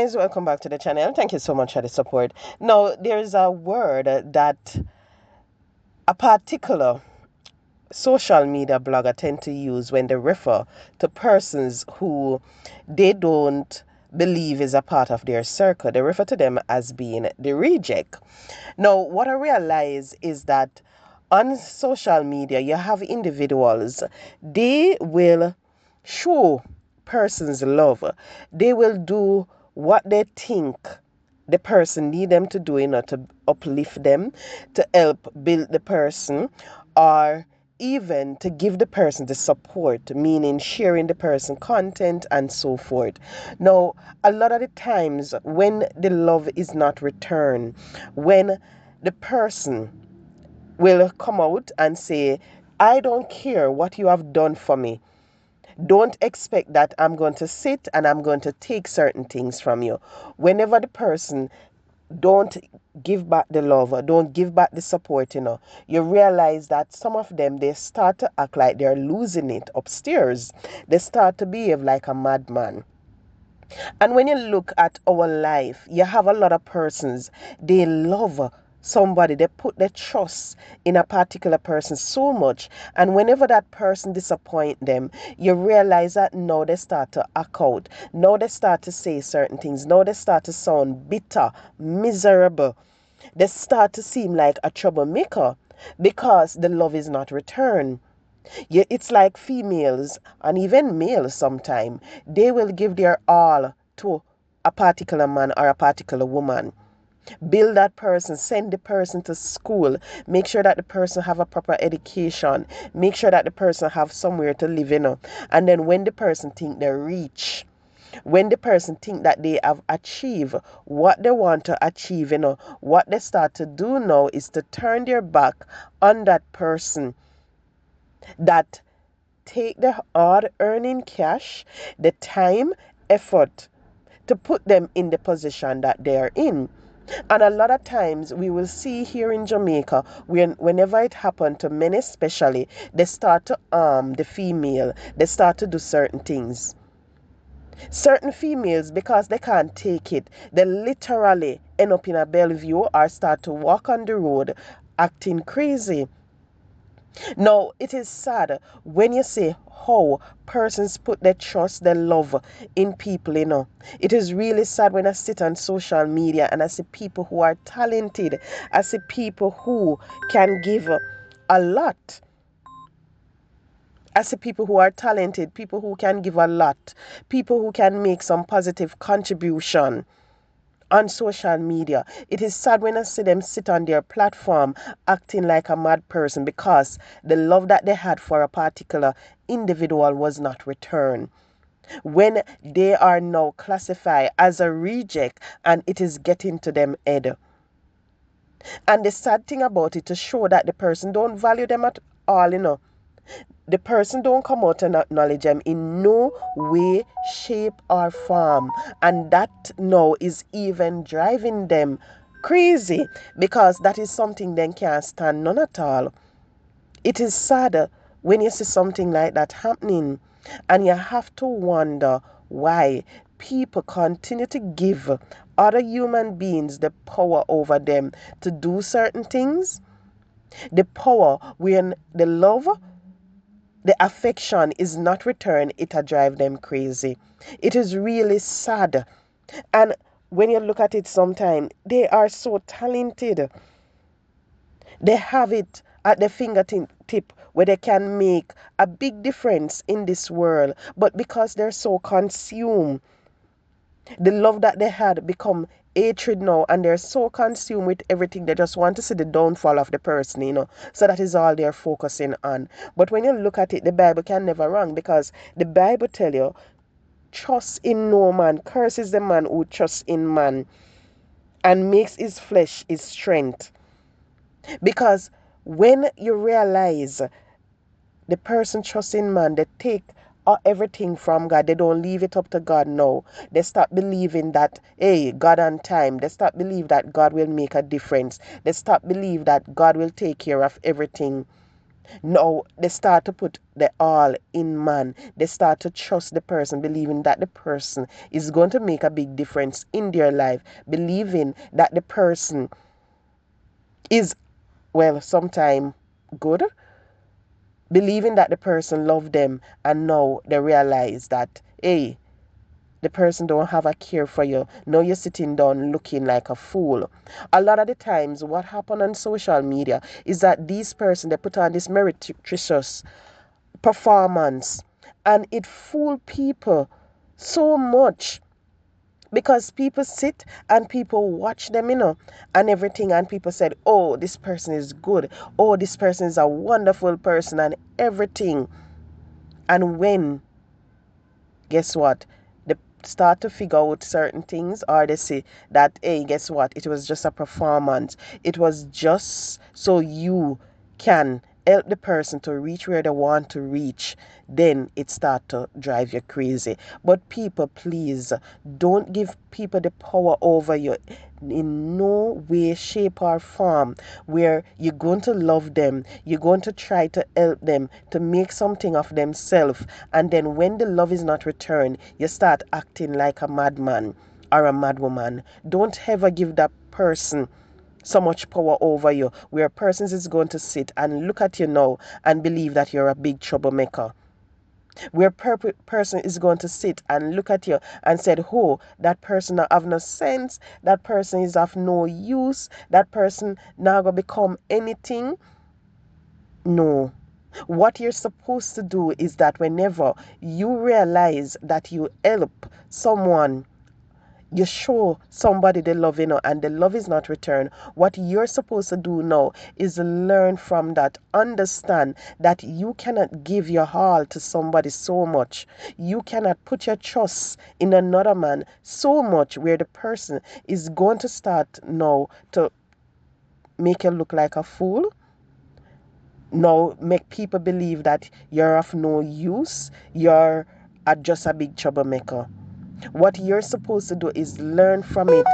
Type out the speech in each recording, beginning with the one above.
guys, welcome back to the channel. Thank you so much for the support. Now, there's a word that a particular social media blogger tend to use when they refer to persons who they don't believe is a part of their circle. They refer to them as being the reject. Now, what I realize is that on social media, you have individuals, they will show persons love. They will do what they think the person need them to do in order to uplift them, to help build the person, or even to give the person the support, meaning sharing the person content and so forth. Now, a lot of the times when the love is not returned, when the person will come out and say, I don't care what you have done for me. Don't expect that I'm going to sit and I'm going to take certain things from you. Whenever the person don't give back the love or don't give back the support, you realize that some of them, they start to act like they're losing it upstairs. They start to behave like a madman. And when you look at our life, you have a lot of persons, they love somebody, they put their trust in a particular person so much, and whenever that person disappoint them, you realize that now they start to act out, now they start to say certain things, now they start to sound bitter, miserable, they start to seem like a troublemaker because the love is not returned. Yeah, it's like females and even males sometimes, they will give their all to a particular man or a particular woman. Build that person, send the person to school, make sure that the person have a proper education, make sure that the person have somewhere to live, And then when the person think they reach, when the person think that they have achieved what they want to achieve, what they start to do now is to turn their back on that person that take the hard earning cash, the time, effort to put them in the position that they are in. And a lot of times we will see here in Jamaica, whenever it happened to men especially, they start to arm the female, they start to do certain things. Certain females, because they can't take it, they literally end up in a Bellevue or start to walk on the road acting crazy. Now, it is sad when you see how persons put their trust, their love in people. It is really sad when I sit on social media and I see people who are talented. I see people who can give a lot. I see people who are talented, people who can give a lot, people who can make some positive contribution on social media. It is sad when I see them sit on their platform acting like a mad person because the love that they had for a particular individual was not returned. When they are now classified as a reject and it is getting to them head. And the sad thing about it, to show that the person don't value them at all. The person don't come out and acknowledge them in no way, shape, or form. And that now is even driving them crazy because that is something they can't stand none at all. It is sad when you see something like that happening, and you have to wonder why people continue to give other human beings the power over them to do certain things. The power when the love, the affection is not returned, it'll drive them crazy. It is really sad. And when you look at it sometimes, they are so talented. They have it at the fingertip where they can make a big difference in this world. But because they're so consumed, the love that they had become hatred now, and they're so consumed with everything, they just want to see the downfall of the person. So that is all they're focusing on. But when you look at it, the Bible can never wrong, because the Bible tell you, trust in no man, curses the man who trusts in man and makes his flesh his strength. Because when you realize the person trusts in man, they take everything from God. They don't leave it up to God now. They start believing that, hey, God on time. They start believe that God will make a difference. They start believe that God will take care of everything. Now they start to put the all in man. They start to trust the person, believing that the person is going to make a big difference in their life, believing that the person is, well, sometime good, believing that the person love them, and now they realize that, hey, the person don't have a care for you. Now you're sitting down looking like a fool. A lot of the times what happen on social media is that these person, they put on this meretricious performance, and it fool people so much, because people sit and people watch them, and everything, and people said, oh, this person is good, oh, this person is a wonderful person, and everything. And when, guess what, they start to figure out certain things, or they say that, hey, guess what, it was just a performance, it was just so you can help the person to reach where they want to reach, then it start to drive you crazy. But people, please don't give people the power over you in no way, shape, or form, where you're going to love them, you're going to try to help them to make something of themselves, and then when the love is not returned, you start acting like a madman or a madwoman. Don't ever give that person so much power over you, where a person is going to sit and look at you now and believe that you're a big troublemaker, where person is going to sit and look at you and said, oh, that person not have no sense, that person is of no use, that person now gonna become anything. No. What you're supposed to do is that whenever you realize that you help someone, you show somebody the love, and the love is not returned, what you're supposed to do now is learn from that. Understand that you cannot give your all to somebody so much. You cannot put your trust in another man so much, where the person is going to start now to make you look like a fool. Now make people believe that you're of no use, you're just a big troublemaker. What you're supposed to do is learn from it,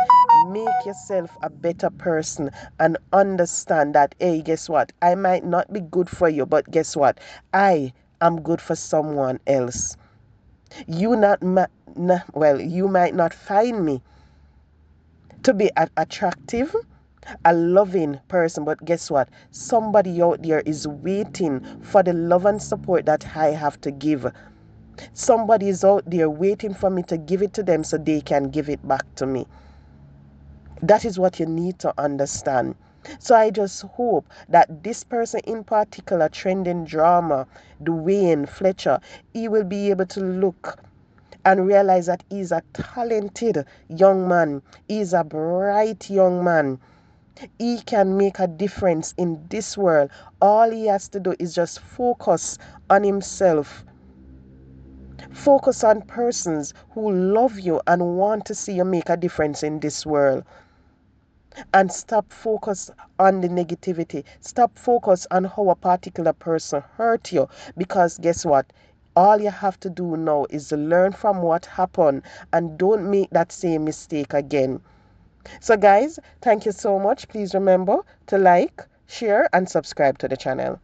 make yourself a better person, and understand that, hey, guess what? I might not be good for you, but guess what? I am good for someone else. You you might not find me to be attractive, a loving person, but guess what? Somebody out there is waiting for the love and support that I have to give. Somebody is out there waiting for me to give it to them so they can give it back to me. That is what you need to understand. So I just hope that this person in particular, trending drama, Dwayne Fletcher, he will be able to look and realize that he's a talented young man. He's a bright young man. He can make a difference in this world. All he has to do is just focus on himself. Focus on persons who love you and want to see you make a difference in this world. And stop focus on the negativity. Stop focus on how a particular person hurt you. Because guess what? All you have to do now is to learn from what happened and don't make that same mistake again. So guys, thank you so much. Please remember to like, share, and subscribe to the channel.